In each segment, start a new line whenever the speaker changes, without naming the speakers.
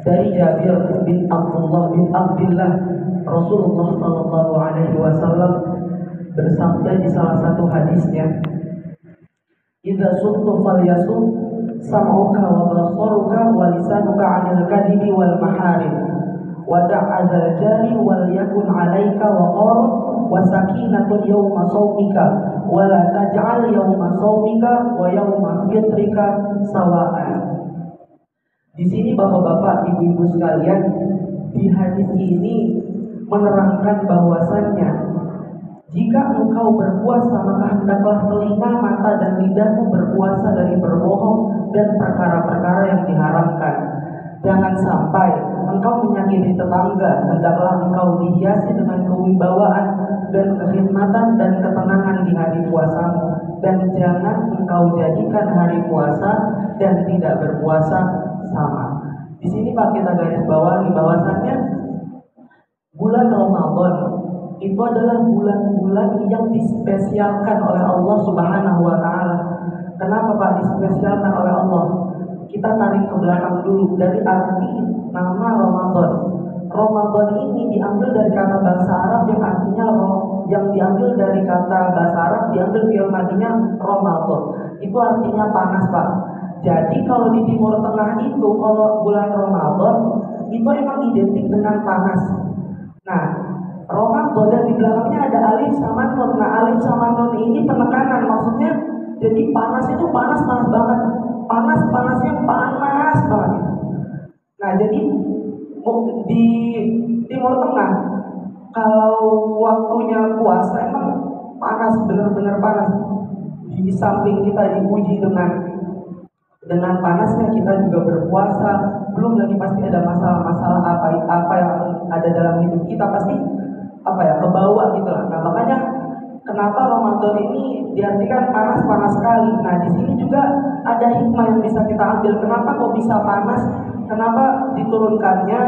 dari Jabir bin Abdullah Rasulullah Shallallahu Alaihi Wasallam bersabda di salah satu hadisnya, "Idza sumtu falyasum sam'uka wa basaruka wa lisanuka 'anil kadhibi wal maharim wa da'adzal jari wal yakun 'alaika wa qarun wa sakinatun yawma sawmika wa la taj'al yawma sawmika wa yawma fitrika sawa'an." Di sini bapak-bapak, ibu-ibu sekalian, di hadis ini menerangkan bahwasannya jika engkau berpuasa maka hendaklah telinga, mata dan lidahmu berpuasa dari berbohong dan perkara-perkara yang diharamkan. Jangan sampai engkau menyakiti tetangga, hendaklah engkau dihiasi dengan kewibawaan dan kekhidmatan dan ketenangan di hari puasamu. Dan jangan engkau jadikan hari puasa dan tidak berpuasa sama. Di sini Pak, kita garis bawahi bahwasannya bulan Ramadan itu adalah bulan-bulan yang dispesialkan oleh Allah Subhanahu wa taala. Kenapa Pak dispesialkan oleh Allah? Kita tarik ke belakang dulu dari arti nama Ramadan. Ramadan ini diambil dari kata bahasa Arab yang artinya yang diambil dari kata bahasa Arab diambil fi'il madinya Ramadan. Itu artinya panas Pak. Jadi kalau di Timur Tengah itu kalau bulan Ramadan itu emang identik dengan panas. Nah, Ramadan dan di belakangnya ada alif sama nun. Nah, alif sama nun ini penekanan, maksudnya jadi panas itu panas banget. Panasnya panas banget. Nah, jadi di Timur Tengah kalau waktunya puasa emang panas, benar-benar panas. Di samping kita dipuji dengan panasnya kita juga berpuasa, belum lagi pasti ada masalah-masalah apa yang ada dalam hidup kita pasti kebawa gitu lah. Nah, makanya kenapa Ramadan ini diartikan panas sekali. Nah, di sini juga ada hikmah yang bisa kita ambil. Kenapa kok bisa panas? Kenapa diturunkannya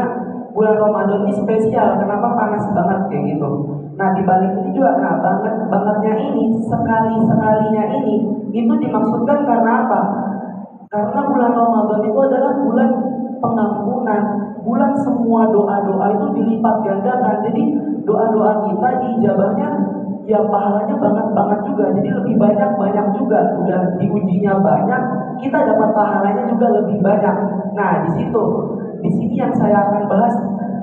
bulan Ramadan ini spesial? Kenapa panas banget kayak gitu? Nah, di balik ini juga bangetnya ini, sekalinya ini itu dimaksudkan karena apa? Karena bulan Ramadan itu adalah bulan pengampunan, bulan semua doa-doa itu dilipat gandakan. Jadi doa-doa kita diijabahnya ya pahalanya banget juga. Jadi lebih banyak juga. Udah diujinya banyak, kita dapat pahalanya juga lebih banyak. Nah, di sini yang saya akan bahas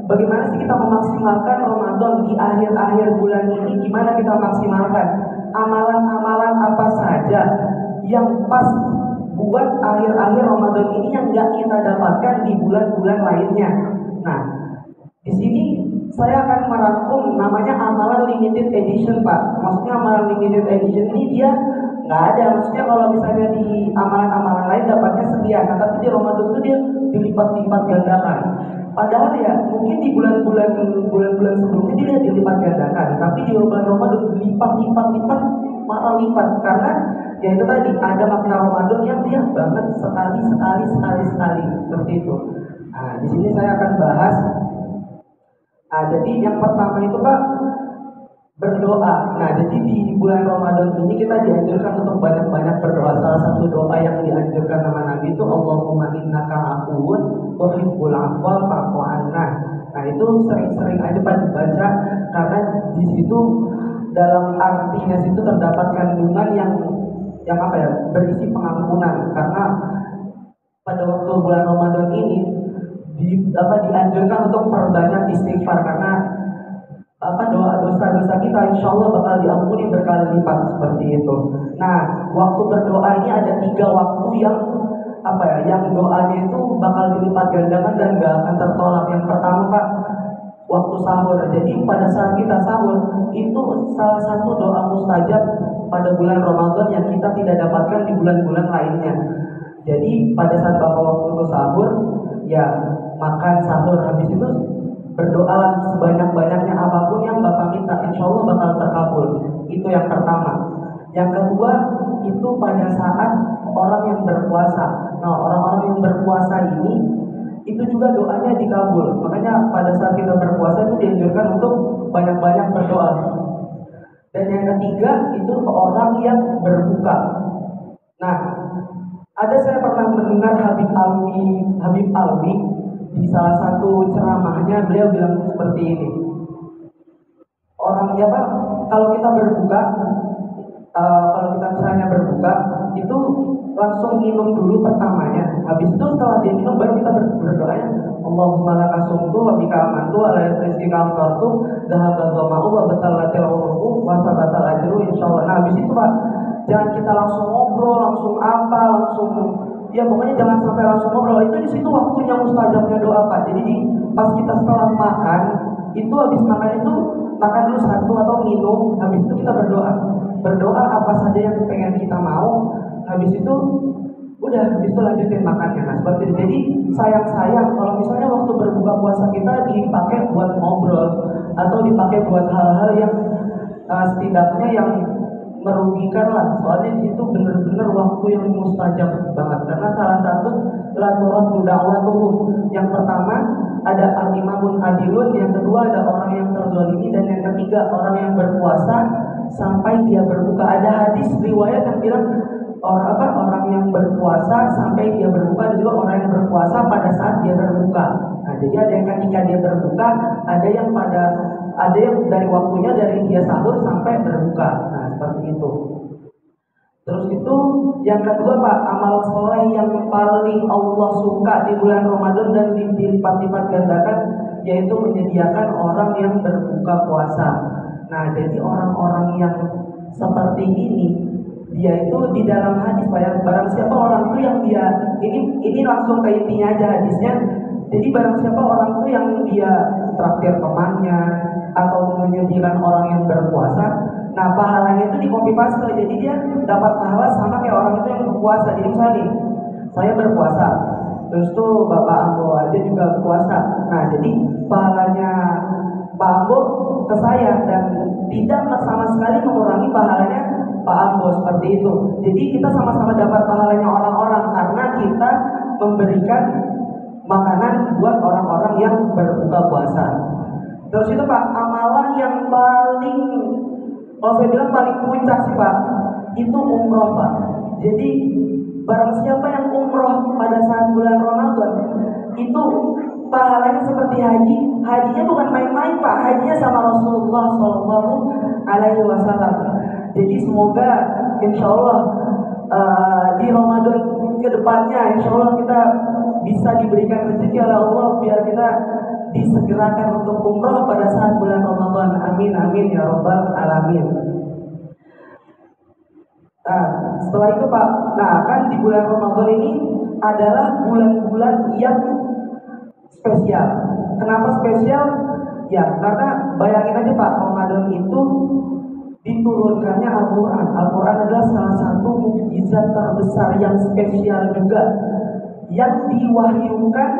bagaimana sih kita memaksimalkan Ramadan di akhir-akhir bulan ini. Gimana kita maksimalkan amalan-amalan apa saja yang pas buat akhir-akhir Ramadan ini yang nggak kita dapatkan di bulan-bulan lainnya. Nah, di sini saya akan merangkum namanya amalan limited edition Pak. Maksudnya amalan limited edition ini dia nggak ada. Maksudnya kalau misalnya di amalan-amalan lain dapatnya sekian, tapi di Ramadan itu dia dilipat-lipat gandakan. Padahal ya mungkin di bulan-bulan sebelumnya dia dilipat gandakan, tapi di bulan Ramadan dilipat malah lipat karena ya itu tadi ada makna Ramadan yang dia banget sekali seperti itu. Nah, di sini saya akan bahas. Jadi yang pertama itu Pak, berdoa. Nah, jadi di bulan Ramadan ini kita dianjurkan untuk banyak-banyak berdoa. Salah satu doa yang dianjurkan sama Nabi itu Allahumma innaka afuwun tuhibbul afwa fa'fu anna. Nah, itu sering-sering aja Pak dibaca karena di situ dalam artinya situ terdapat kandungan yang berisi pengampunan. Karena pada waktu bulan Ramadan ini dianjurkan untuk perbanyak istighfar karena dosa-dosa kita insya Allah bakal diampuni berkali lipat seperti itu. Nah, waktu berdoa ini ada 3 waktu yang doanya itu bakal dilipat gandakan dan gak akan tertolak. Yang pertama Pak, waktu sahur. Jadi pada saat kita sahur itu salah satu doa mustajab pada bulan Ramadan yang kita tidak dapatkan di bulan-bulan lainnya. Jadi pada saat Bapak waktu itu sahur, ya makan sahur, habis itu berdoalah sebanyak-banyaknya apapun yang Bapak minta, insya Allah bakal terkabul. Itu yang pertama. Yang kedua itu pada saat orang yang berpuasa. Nah, orang-orang yang berpuasa ini itu juga doanya dikabul. Makanya pada saat kita berpuasa itu dianjurkan untuk banyak-banyak berdoa. Dan yang ketiga itu orang yang berbuka. Nah, saya pernah mendengar Habib Alwi Di salah satu ceramahnya beliau bilang seperti ini. Orangnya Pak, kalau kita berbuka, kalau kita misalnya berbuka, itu langsung minum dulu pertamanya. Habis itu setelah dia minum baru kita berdoa ya. Allahumma laka sumtu wa bika amantu wa la rizqika aftartu dhahaba dhama'u wa batalatil uruqu wa sabatal ajru insyaallah. Nah, habis itu Pak, jangan kita langsung ngobrol, langsung apa, langsung ya pokoknya jangan sampai langsung ngobrol. Itu di situ waktunya mustajabnya doa Pak. Jadi pas kita setelah makan, itu habis makan itu makan dulu satu atau minum, habis itu kita berdoa. Berdoa apa saja yang pengen kita mau, habis itu udah, habis itu lanjutin makannya. Nah seperti itu. Jadi sayang kalau misalnya waktu berbuka puasa kita dipakai buat ngobrol atau dipakai buat hal-hal yang setidaknya yang merugikan lah. Soalnya itu benar-benar waktu yang mustajab banget. Karena salah satu la turaddu da'watuhum. Yang pertama ada al-imamun adilun, yang kedua ada orang yang terzalimi, dan yang ketiga orang yang berpuasa sampai dia berbuka. Ada hadis riwayat yang bilang orang yang berpuasa sampai dia berbuka, dan juga orang yang berpuasa pada saat dia berbuka. Nah, jadi ada yang ketika dia berbuka, ada yang dari waktunya dari dia sahur sampai berbuka. Nah, seperti itu. Terus itu yang kedua Pak, amal soleh yang paling Allah suka di bulan Ramadan dan dilipat-lipat gandakan, yaitu menyediakan orang yang berbuka puasa. Nah, jadi orang-orang yang seperti ini, dia itu di dalam hadis Pak, barang siapa orang itu yang dia ini langsung ke intinya aja hadisnya. Jadi barang siapa orang itu yang dia traktir temannya atau menyediakan orang yang berpuasa, nah pahalanya itu di copy paste. Jadi dia dapat pahala sama kayak orang itu yang berpuasa. Jadi misalnya nih, saya berpuasa, terus tuh Bapak Ambo aja juga puasa. Nah jadi pahalanya Pak Ambo ke saya dan tidak sama sekali mengurangi pahalanya Pak Ambo, seperti itu. Jadi kita sama-sama dapat pahalanya orang-orang karena kita memberikan makanan buat orang-orang yang berbuka puasa. Terus itu Pak, amalan yang paling, kalau saya bilang paling puncak sih Pak, itu umroh Pak. Jadi barang siapa yang umroh pada saat bulan Ramadan, itu pahalanya seperti haji. Hajinya bukan main-main Pak, hajinya sama Rasulullah SAW. Jadi semoga insya Allah di Ramadan kedepannya insya Allah kita bisa diberikan rezeki oleh Allah biar kita disegerakan untuk umroh pada saat bulan Ramadan. Amin amin ya rabbal alamin. Nah, setelah itu Pak, nah kan di bulan Ramadan ini adalah bulan-bulan yang spesial. Kenapa spesial? Ya karena bayangin aja Pak, Ramadan itu diturunkannya Al-Quran. Al-Quran adalah salah satu mukjizat terbesar yang spesial juga, yang diwahyukan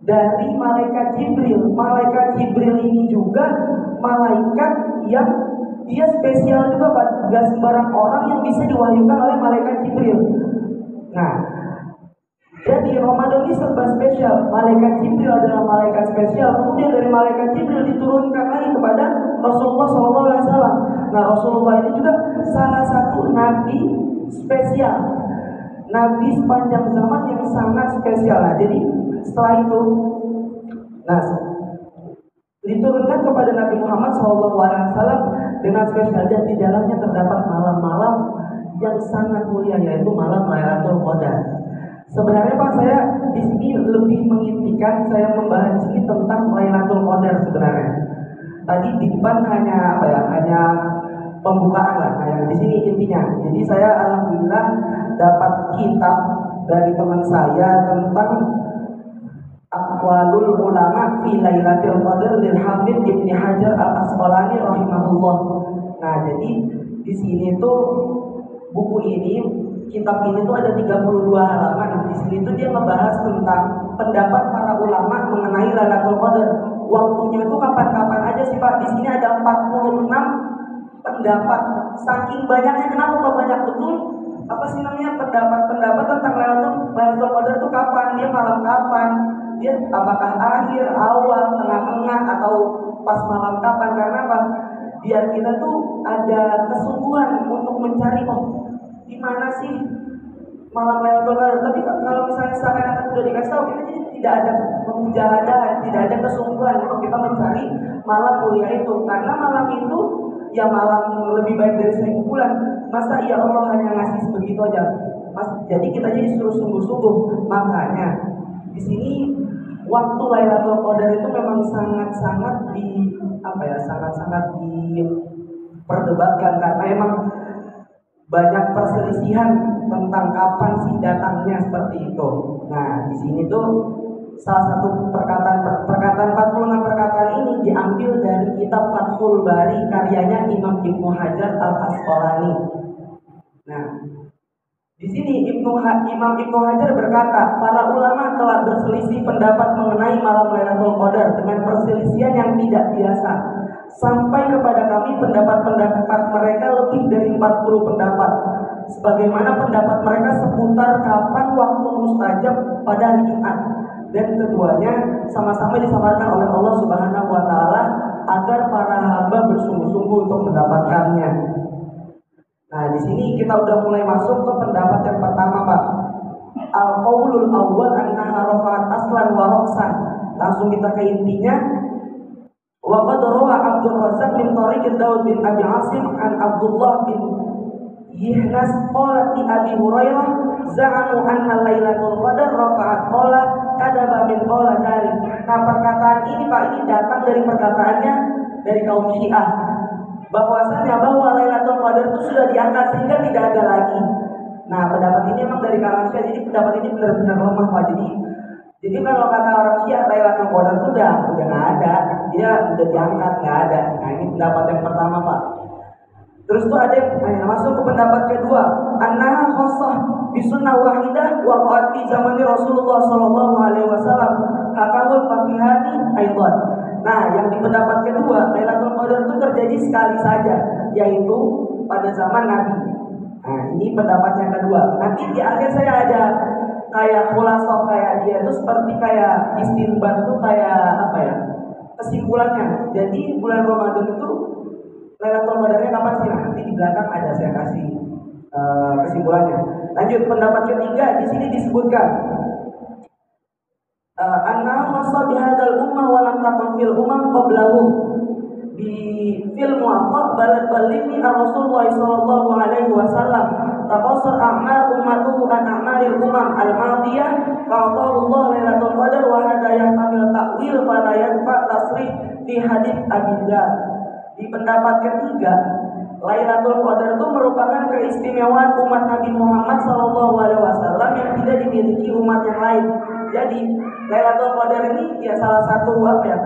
dari malaikat Jibril. Malaikat Jibril ini juga malaikat yang dia spesial juga Pak. Gak sembarang orang yang bisa diwahyukan oleh malaikat Jibril. Nah, jadi Ramadan ini serba spesial. Malaikat Jibril adalah malaikat spesial. Kemudian dari malaikat Jibril diturunkan lagi kepada Rasulullah SAW. Nah, Rasulullah ini juga salah satu nabi spesial, nabi sepanjang zaman yang sangat spesial. Nah, jadi setelah itu, nah diturunkan kepada Nabi Muhammad SAW dengan spesial, dan di dalamnya terdapat malam-malam yang sangat mulia, yaitu malam Lailatul Qadar. Sebenarnya Pak, saya di sini lebih mengintikan, saya membahas di sini tentang Lailatul Qadar sebenarnya. Tadi di depan hanya hanya pembukaan lah, kayak di sini intinya. Jadi saya alhamdulillah dapat kitab dari teman saya tentang Aqwalul Ulama fi Lailatul Qadar lil Hafidz Ibnu Hajar Al-Asqalani rahimahullah. Nah, jadi di sini tuh buku ini, kitab ini tuh ada 32 halaman. Di sini tuh dia membahas tentang pendapat para ulama mengenai Lailatul Qadar. Waktunya itu kapan-kapan aja sih Pak. Di sini ada 46 pendapat. Saking banyaknya, kenapa kok banyak betul? Apa sih namanya, pendapat-pendapat tentang Lailatul Qadar itu kapan, dia malam kapan, dia apakah akhir, awal, tengah-tengah, atau pas malam kapan? Karena apa? Biar kita tuh ada kesungguhan untuk mencari, oh di mana sih malam Lailatul Qadar. Tapi kalau misalnya seakan-akan udah dikasih tahu, kita jadi tidak ada kemujahadah, tidak ada kesungguhan untuk kita mencari malam mulia itu. Karena malam itu ya malam lebih baik dari 1000 bulan. Masa ya Allah hanya ngasih sebegitu aja? Jadi kita jadi suruh sungguh-sungguh. Makanya di sini waktu Lailatul Qadar itu memang sangat-sangat sangat-sangat diperdebatkan karena emang banyak perselisihan tentang kapan sih datangnya seperti itu. Nah, di sini tuh salah satu perkataan 46 perkataan ini diambil dari kitab Fathul Bari karyanya Imam Ibnu Hajar Al-Asqalani. Nah, di sini Imam Ibnu Hajar berkata, para ulama telah berselisih pendapat mengenai malam Lailatul Qadar dengan perselisihan yang tidak biasa. Sampai kepada kami pendapat-pendapat mereka lebih dari 40 pendapat. Sebagaimana pendapat mereka seputar kapan waktu mustajab pada hari Jumat. Dan keduanya sama-sama disamarkan oleh Allah Subhanahu wa taala agar para hamba bersungguh-sungguh untuk mendapatkannya. Nah, di sini kita udah mulai masuk ke pendapat yang pertama, Pak. Al-qaulul awwal annaha rafa'at aslan wa raqsan. Langsung kita ke intinya. Wa qad rawa Abdul Razzaq min tariq Daud bin Abi Asim an Abdullah bin Yihnas qala li Abi Hurairah za'amu anna Lailatul Qadar rafa'at qala kadaba min qala dari. Nah, perkataan ini Pak, ini datang dari perkataannya dari kaum Syiah, bahwasanya bahwa Lailatul Qadar itu sudah diangkat sehingga tidak ada lagi. Nah, pendapat ini memang dari kalangan Syiah, jadi pendapat ini benar-benar lemah Pak. Jadi kalau kata orang Syiah Lailatul Qadar itu udah nggak ada, dia udah diangkat, nggak ada. Nah, ini pendapat yang pertama Pak. Terus tuh ada yang masuk ke pendapat kedua, annaha khassah bi sunnah wahidah wa qad fi zamani Rasulullah sallallahu alaihi wasallam hakahul faqihani aidan. Nah, yang di pendapat kedua, Lailatul Qadar itu terjadi sekali saja, yaitu pada zaman Nabi. Nah, ini pendapat yang kedua. Nanti di akhir saya ada kayak khulasah, kayak dia itu seperti kayak istinbat tuh kayak apa ya? Kesimpulannya. Jadi bulan Ramadan itu Lailatul Qadarnya kapan sih? Nanti di belakang ada saya kasih kesimpulannya. Lanjut pendapat ketiga, di sini disebutkan anna khassa bihadzal ummah wa lam takun fil umam qablahum di fil muwatta balad balini Rasulullah sallallahu alaihi wasallam taqassar a'mal ummatuhu an a'malil umam al-madiyah qala Allah Lailatul Qadar wa hadha yahtamil ta'wil fa la yanfa tasrih fi hadits Abi Dzar. Di pendapat ketiga, Lailatul Qadar itu merupakan keistimewaan umat Nabi Muhammad SAW yang tidak dimiliki umat yang lain. Jadi Lailatul Qadar ini ya salah satu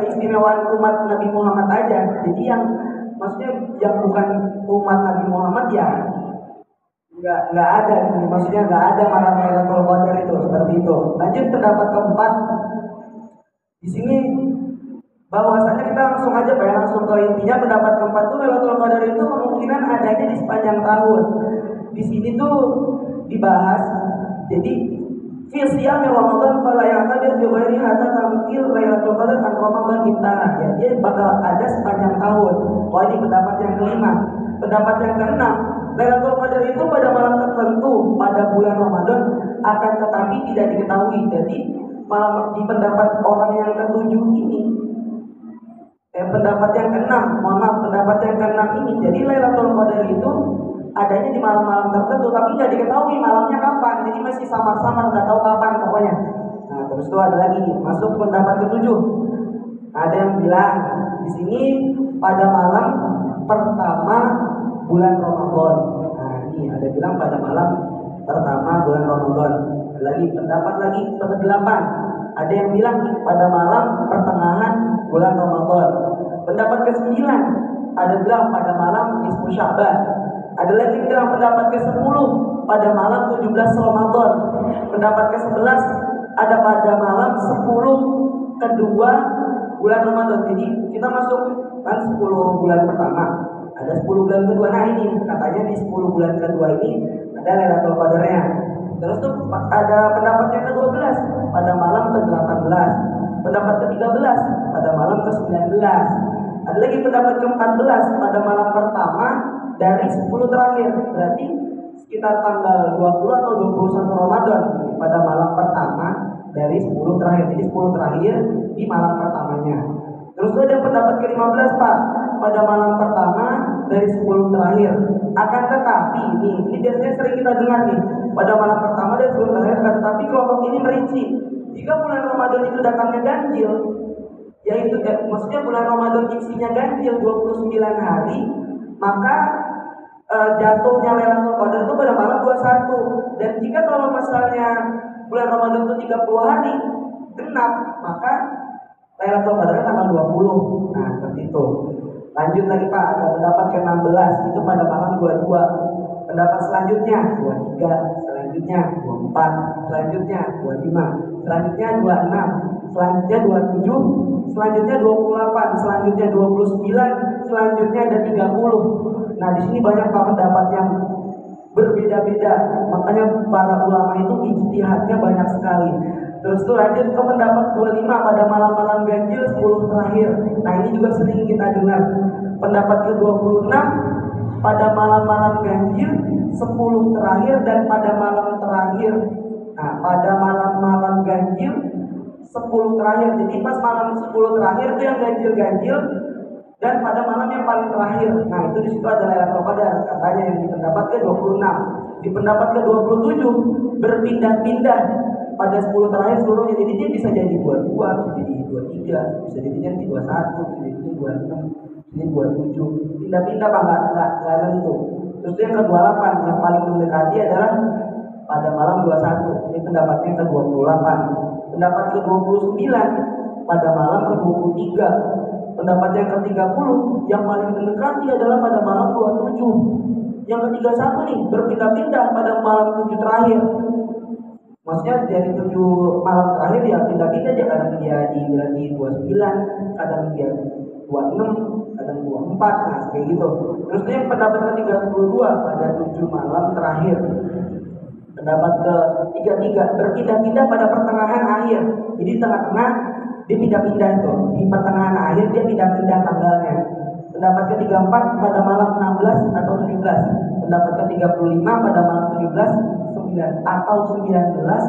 keistimewaan umat Nabi Muhammad aja. Jadi yang maksudnya yang bukan umat Nabi Muhammad ya nggak ada. Maksudnya nggak ada malam Lailatul Qadar itu seperti itu. Lanjut pendapat keempat. Di sini bahwasanya kita langsung aja langsung ke intinya. Pendapat keempat tuh Lailatul Qadar itu kemungkinan adanya di sepanjang tahun. Di sini tuh dibahas jadi fi siyam Ramadan fala ya'tabir bi ghairi hatta tamkil Lailatul Qadar kan Ramadan intana. Ya, dia bakal ada sepanjang tahun. Oh, ini pendapat yang kelima. Pendapat yang keenam, Lailatul Qadar itu pada malam tertentu pada bulan Ramadan akan tetapi tidak diketahui. Jadi malam di pendapat orang yang ketujuh ini pendapat yang keenam, pendapat yang keenam ini, jadi Lailatul Qadar itu adanya di malam-malam tertentu, tapi nggak diketahui malamnya kapan, jadi masih samar-samar, nggak tahu kapan pokoknya. Nah, terus itu ada lagi masuk pendapat ketujuh. Ada yang bilang di sini pada malam pertama bulan Ramadan. Nah, ini ada bilang pada malam pertama bulan Ramadan. Ada lagi pendapat lagi ke-8. Ada yang bilang pada malam pertengahan bulan Ramadan. Pendapat ke-9 ada bilang pada malam nisfu Sya'ban. Ada lagi yang bilang pendapat ke-10 pada malam 17 Ramadan. Pendapat ke-11 ada pada malam 10 kedua bulan Ramadan. Jadi kita masuk kan 10 bulan pertama, ada 10 bulan kedua. Nah, ini katanya di 10 bulan kedua ini ada Lailatul Qadarnya. Terus tuh ada pendapat yang ke-12 pada malam ke-18. Pendapat ke-13 pada malam ke-19. Ada lagi pendapat ke-14 pada malam pertama dari 10 terakhir. Berarti sekitar tanggal 20 atau 21 Ramadan pada malam pertama dari 10 terakhir. Jadi 10 terakhir di malam pertamanya. Terus ada pendapat ke-15 Pak, pada malam pertama dari 10 terakhir. Akan tetapi ini biasanya sering kita dengar nih, pada malam pertama dari 10 terakhir. Akan tetapi kelompok ini merinci, jika bulan Ramadan itu datangnya ganjil, yaitu maksudnya bulan Ramadan isinya ganjil 29 hari, maka jatuhnya Lailatul Qadar itu pada malam 21. Dan jika kalau misalnya bulan Ramadan itu 30 hari genap, maka Lailatul Qadar tanggal 20. Nah, seperti itu. Lanjut lagi Pak, ada pendapat ke-16 itu pada malam 22. Pendapat selanjutnya 23, selanjutnya 24, selanjutnya 25, selanjutnya 26, selanjutnya 27, selanjutnya 28, selanjutnya 29, selanjutnya ada 30. Nah, di sini banyak pendapat yang berbeda-beda. Makanya para ulama itu ijtihadnya banyak sekali. Terus tuh lanjut ke pendapat 25 pada malam-malam ganjil 10 terakhir. Nah, ini juga sering kita dengar. Pendapat ke-26 pada malam-malam ganjil 10 terakhir dan pada malam terakhir. Nah, pada malam-malam ganjil 10 terakhir. Jadi pas malam 10 terakhir itu yang ganjil-ganjil, dan pada malam yang paling terakhir. Nah, itu di situ ada Lailatul Qadar katanya yang di pendapat ke-26. Di pendapat ke-27 berpindah-pindah pada 10 terakhir seluruhnya. Jadi dia bisa jadi 22, bisa jadi 23, bisa jadi 21, bisa jadi 26, bisa jadi 27. Pindah-pindah Pak, enggak tentu. Terus yang ke-28 yang paling mendekati adalah pada malam 21. Ini pendapatnya ke-28. Pendapat ke-29 pada malam ke-23. Pendapat yang ke-30 yang paling mendekati adalah pada malam 27. Yang ke-31 nih berpindah-pindah pada malam 7 terakhir. Maksudnya dari 7 malam terakhir ya pindah-pindah aja, kadang dia berarti 29, kadang dia 26, kadang 24, nah kayak gitu. Terus yang pendapat ke-32 pada 7 malam terakhir. Pendapat ke-33 berpindah-pindah pada pertengahan akhir. Jadi tengah-tengah dia pindah-pindah itu. Di pertengahan akhir dia pindah-pindah tanggalnya. Pendapat ke-34 pada malam 16 atau 17. Pendapat ke-35 pada malam 17, 9 atau 19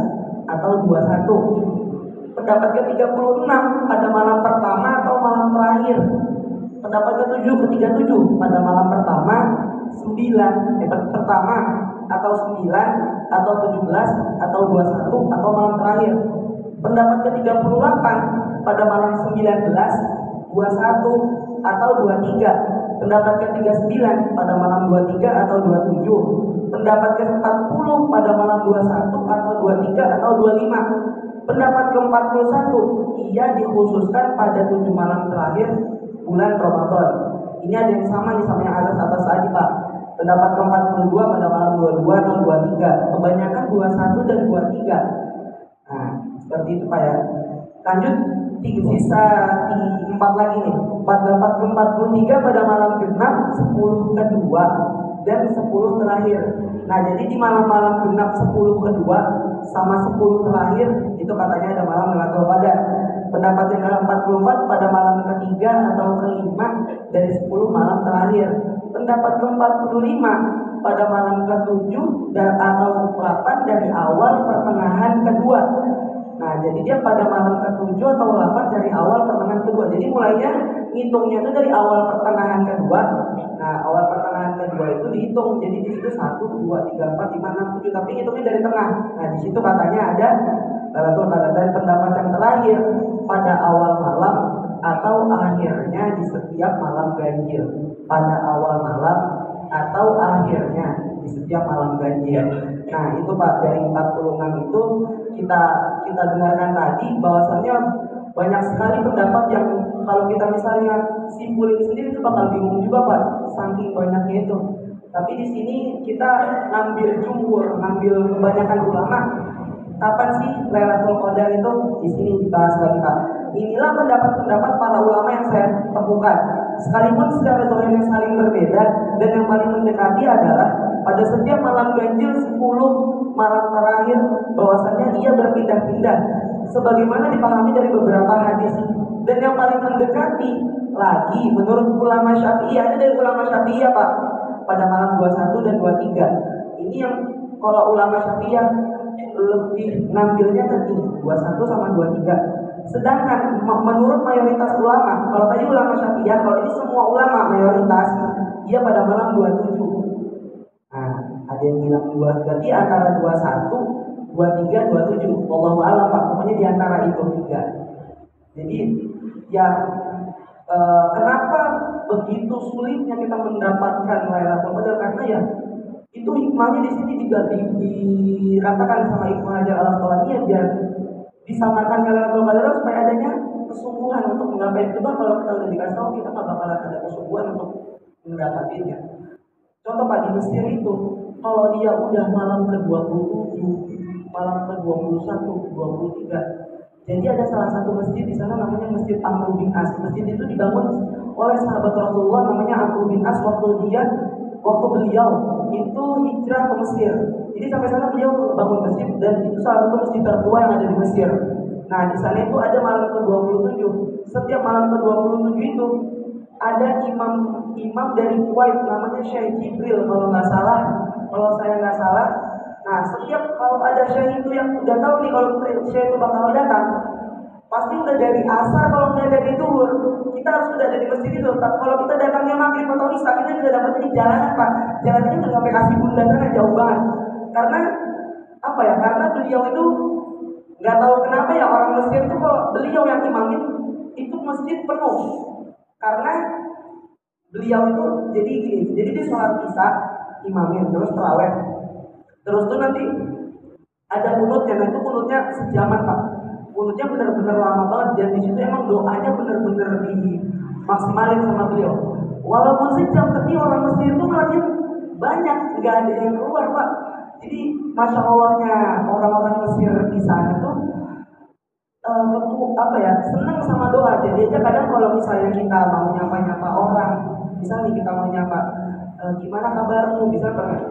atau 21. Pendapat ke-36 pada malam pertama atau malam terakhir. Pendapat ke-37 pada malam pertama, 9 pertama atau 9 atau 17 atau 21 atau malam terakhir. Pendapat ke-38 pada malam 19, 21 atau 23. Pendapat ke-39 pada malam 23 atau 27. Pendapat ke-40 pada malam 21 atau 23 atau 25. Pendapat ke-41 ia dikhususkan pada 7 malam terakhir bulan Ramadan. Ini ada yang sama nih sama yang atas tadi Pak. Pendapat ke-42 pada malam 22 atau 23. Kebanyakan 21 dan 23. Nah, seperti itu Pak ya. Lanjut, sisa 4 lagi nih. Pendapat ke-43 pada malam genap 10 kedua dan 10 terakhir. Nah, jadi di malam-malam genap 10 kedua sama 10 terakhir itu katanya ada malam Lailatul Qadar. Pendapat yang ke-44 pada malam ketiga atau kelima dari 10 malam terakhir. Pendapat ke-45 pada malam ke-7 dan atau ke-8 dari awal pertengahan kedua. Nah, jadi dia pada malam ke-7 atau 8 dari awal pertengahan kedua. Jadi mulainya ngitungnya itu dari awal pertengahan kedua. Nah, awal pertengahan kedua itu dihitung. Jadi di situ 1, 2, 3, 4, 5, 6, 7, tapi hitungnya dari tengah. Nah, di situ katanya ada Lailatul Qadar. Dan pendapat yang terakhir pada awal malam atau akhirnya di setiap malam ganjil. Pada awal malam atau akhirnya di setiap malam ganjil. Nah, itu Pak, dari 46 itu kita dengarkan tadi bahwasannya banyak sekali pendapat yang kalau kita misalnya simpulin sendiri itu bakal bingung juga Pak, saking banyaknya itu. Tapi di sini kita ngambil kebanyakan ulama. Kapan sih Lailatul Qadar itu? Di sini dibahas lagi Pak. Inilah pendapat-pendapat para ulama yang saya temukan. Sekalipun secara zahirnya saling berbeda, dan yang paling mendekati adalah pada setiap malam ganjil 10 malam terakhir bahwasanya ia berpindah-pindah sebagaimana dipahami dari beberapa hadis. Dan yang paling mendekati lagi menurut ulama Syafi'iyah, ada dari ulama Syafi'iyah Pak, pada malam 21 dan 23. Ini yang kalau ulama Syafi'iyah lebih ngambilnya ke ini 21 sama 23. Sedangkan menurut mayoritas ulama, kalau tadi ulama Syafi'iyah, kalau ini semua ulama mayoritas dia pada malam 27. Nah, ada yang bilang berarti antara 21, 23, 27. Wallahu a'lam, Pak. Pokoknya di antara itu tiga. Jadi ya kenapa begitu sulitnya kita mendapatkan Lailatul Qadar? Karena ya itu hikmahnya di sini juga dikatakan sama Ibnu Hajar al-Asqalani biar disamakan Lailatul Qadar supaya adanya kesungguhan untuk menggapai. Coba kalau kita udah dikasih tahu, kita nggak bakalan ada kesungguhan untuk mendapatinya. Contoh Pak, di Mesir itu kalau dia udah malam ke-27, malam ke-21, 23, jadi ada salah satu masjid di sana namanya Masjid Amr bin As. Masjid itu dibangun oleh sahabat Rasulullah namanya Amr bin As waktu beliau itu hijrah ke Mesir. Jadi sampai sana beliau bangun masjid dan itu salah satu masjid tertua yang ada di Mesir. Nah, di sana itu ada malam ke-27. Setiap malam ke-27 itu ada imam dari Kuwait namanya Syekh Jibril kalau saya nggak salah. Nah, setiap kalau ada Syekh itu yang udah tahu nih kalau Syekh itu bakal datang, pasti udah dari asar, kalau nggak dari zuhur kita harus udah ada di masjid itu. Kalau kita datangnya maghrib atau isya, kita tidak dapatnya di jalanan Pak. Jalannya nggak sampai kasih bunda sana, jauh banget. Karena apa ya? Karena beliau itu nggak tahu kenapa ya, orang Mesir itu kalau beliau yang imamin itu masjid penuh. Karena beliau itu jadi gini, jadi dia sholat isya imamin terus terawih, terus tuh nanti ada kunutnya. Nah itu kunutnya sejaman Pak. Kunutnya benar-benar lama banget dan di situ emang doanya benar-benar dimaksimalin sama beliau. Walaupun sejam, tapi orang Mesir itu malah banyak, nggak ada yang keluar Pak. Jadi masya Allahnya orang-orang Mesir di sana tuh senang sama doa. Jadi aja kadang kalau misalnya kita mau nyapa orang, misalnya kita mau nyapa, gimana kabarmu, misalnya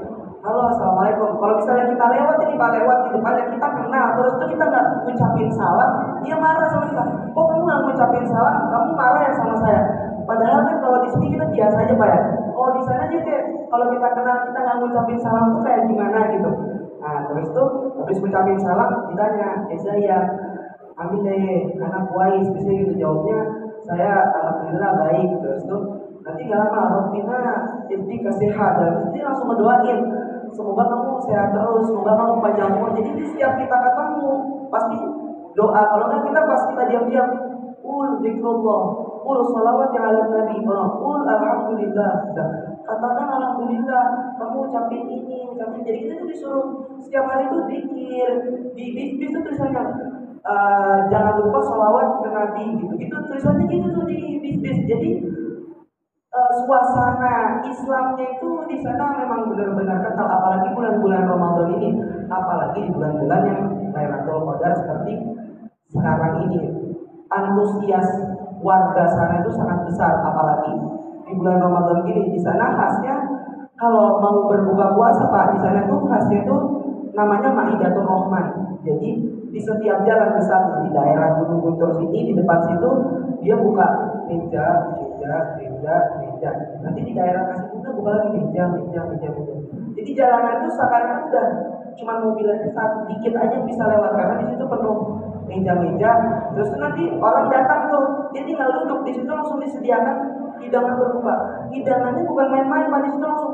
halo assalamualaikum. Kalau misalnya kita lewat di depannya kita kenal, terus tuh kita nggak ngucapin salam, dia marah sama kita. Kok kamu nggak ngucapin salam? Kamu marah ya sama saya? Padahal kan kalau di sini kita biasa aja Pak ya. Kalau di sana aja kayak kalau kita kenal kita nggak ngucapin salam tuh kayak gimana gitu. Nah terus tuh habis ngucapin salam ditanya, saya amin deh, anak wais, bisa gitu jawabnya. Saya alhamdulillah baik. Terus tuh nanti nggak lama Robbina jadi kesehat dan dia langsung ngedoain semoga kamu sehat terus, semoga kamu panjang umur. Jadi di setiap kita ketemu pasti doa. Kalau nggak kita pas kita diam-diam zikrullah, sholawat yang ala nabi, alhamdulillah. Katakan alhamdulillah, kamu ucapin ini, ucapin. Jadi kita tuh disuruh setiap hari tuh zikir. Di bis tuh tulisannya jangan lupa sholawat ke nabi gitu tulisannya gitu tuh di bis. Jadi suasana Islamnya itu di sana memang benar-benar kental, apalagi bulan-bulan Ramadan ini, apalagi di bulan-bulan yang Lailatul Qadar seperti sekarang ini. Antusias warga sana itu sangat besar, apalagi di bulan Ramadan ini. Di sana khasnya kalau mau berbuka puasa Pak, di sana tuh khasnya tuh namanya Maidatul Rahman. Jadi di setiap jalan besar di daerah Gunung Guntur sini, di depan situ dia buka meja. Nanti di daerah kasih bunda buka lagi meja. Jadi jalanan itu seakan-akan udah cuma mobil aja dikit aja bisa lewat karena di situ penuh meja. Terus nanti orang datang tuh, dia tinggal duduk di situ langsung disediakan hidangan berbuka. Hidangannya bukan main-main, Pak, di situ langsung.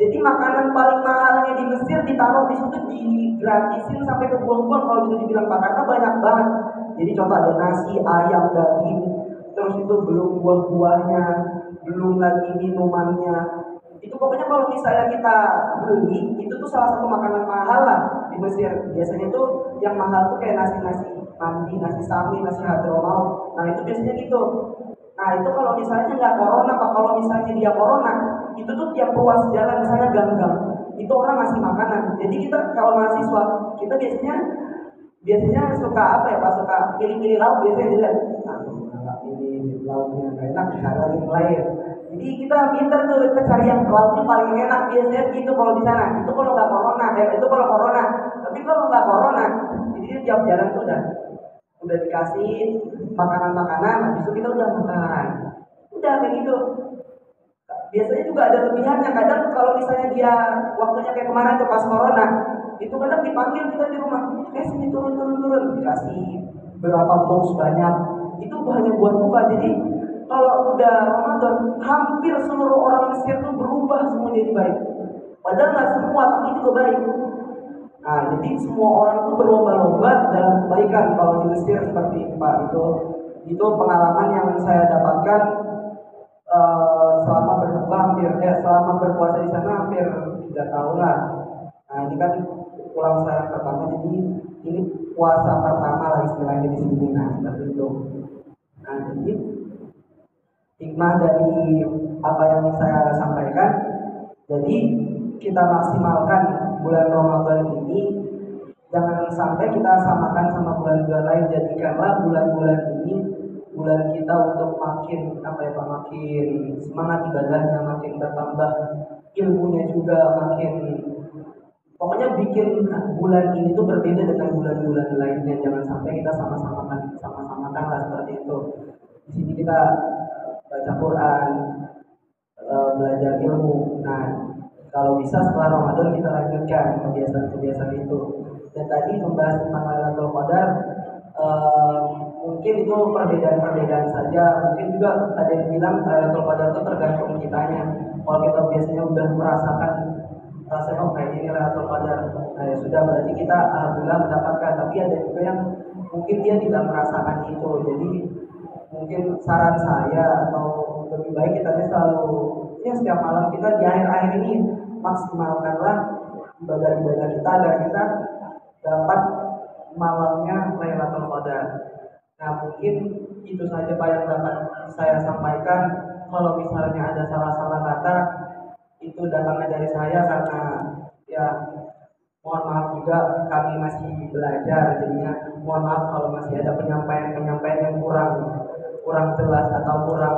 Jadi makanan paling mahalnya di Mesir ditaruh di situ, digratisin sampai ke buang-buang kalau bisa dibilang Pak, karena banyak banget. Jadi contoh ada nasi, ayam, daging, terus itu belum buah-buahnya, belum lagi minumannya. Itu pokoknya kalau misalnya kita beli, itu tuh salah satu makanan mahal lah di Mesir. Biasanya tuh yang mahal tuh kayak nasi mandi, nasi sami, nasi hadromaut. Nah itu biasanya gitu. Nah itu kalau misalnya nggak corona Pak, kalau misalnya dia corona, itu tuh tiap ruas jalan misalnya gang-gang, itu orang ngasih makanan. Jadi kita kalau mahasiswa, kita biasanya suka apa ya Pak, suka pilih-pilih lauk biasanya dilihat. Nah, ini lauknya nggak enak, cari yang lain. Jadi kita pinter tuh, kita cari yang lauknya paling enak biasanya gitu kalau di sana. Itu kalau nggak corona, itu kalau corona. Tapi kalau nggak corona, jadi tiap jalan tuh udah dikasih makanan-makanan, habis itu kita udah makan. Udah kayak gitu. Biasanya juga ada lebihannya. Kadang kalau misalnya dia waktunya kayak kemarin tuh pas corona, itu kadang dipanggil kita di rumah, sini turun, dikasih berapa box banyak, itu hanya buat buka. Jadi kalau udah Ramadan, hampir seluruh orang Mesir tuh berubah semua jadi baik. Padahal nggak semua, tapi juga baik. Nah, jadi semua orang tuh berlomba-lomba dalam kebaikan kalau di Mesir seperti itu, Pak. Itu pengalaman yang saya dapatkan selama selama berpuasa di sana hampir 3 tahun lah. Nah, ini kan pulang saya pertama, jadi ini puasa pertama lah istilahnya di sini. Nah, seperti itu. Nah, jadi hikmah dari apa yang saya sampaikan, jadi kita maksimalkan bulan Ramadan ini, jangan sampai kita samakan sama bulan-bulan lain. Jadikanlah bulan-bulan ini bulan kita untuk makin makin semangat ibadahnya, makin bertambah ilmunya juga, makin pokoknya bikin bulan ini tuh berbeda dengan bulan-bulan lainnya. Jangan sampai kita sama-samakan lah seperti itu. Di sini kita baca Quran, belajar ilmu. Nah, kalau bisa setelah Ramadan kita lanjutkan kebiasaan-kebiasaan itu. Dan tadi membahas tentang Lailatul Qadar, mungkin itu perbedaan-perbedaan saja. Mungkin juga ada yang bilang Lailatul Qadar itu tergantung kitanya. Kalau kita biasanya udah merasakan rasanya kayak ini Lailatul Qadar, nah ya sudah, berarti kita alhamdulillah mendapatkan. Tapi ada juga yang mungkin dia tidak merasakan itu. Jadi mungkin saran saya, atau lebih baik kita selalu setiap malam kita di akhir-akhir ini maksimalkanlah ibadah-ibadah kita agar kita dapat malamnya Lailatul Qadar. Nah, mungkin itu saja Pak yang dapat saya sampaikan. Kalau misalnya ada salah-salah kata, itu datangnya dari saya, karena ya mohon maaf juga, kami masih belajar, jadinya mohon maaf kalau masih ada penyampaian yang kurang jelas atau kurang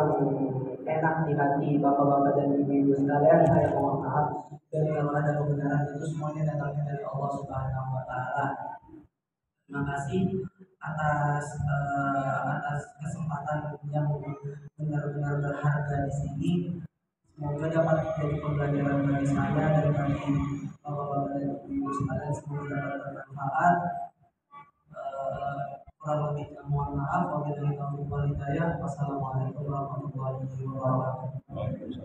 enak di hati bapak-bapak dan ibu-ibu sekalian. Saya mohon maaf, dan kalau ada kebenaran itu semuanya datangnya dari Allah Subhanahu wa Ta'ala. Terima kasih atas kesempatan yang benar-benar berharga di sini. Semoga dapat menjadi pembelajaran bagi saya dan bagi bapak-bapak dan ibu sekalian. Semoga dapat bermanfaat. Kurang lebihnya mohon maaf. Wabillahi taufiq wal hidayah. Wassalamualaikum warahmatullahi wabarakatuh.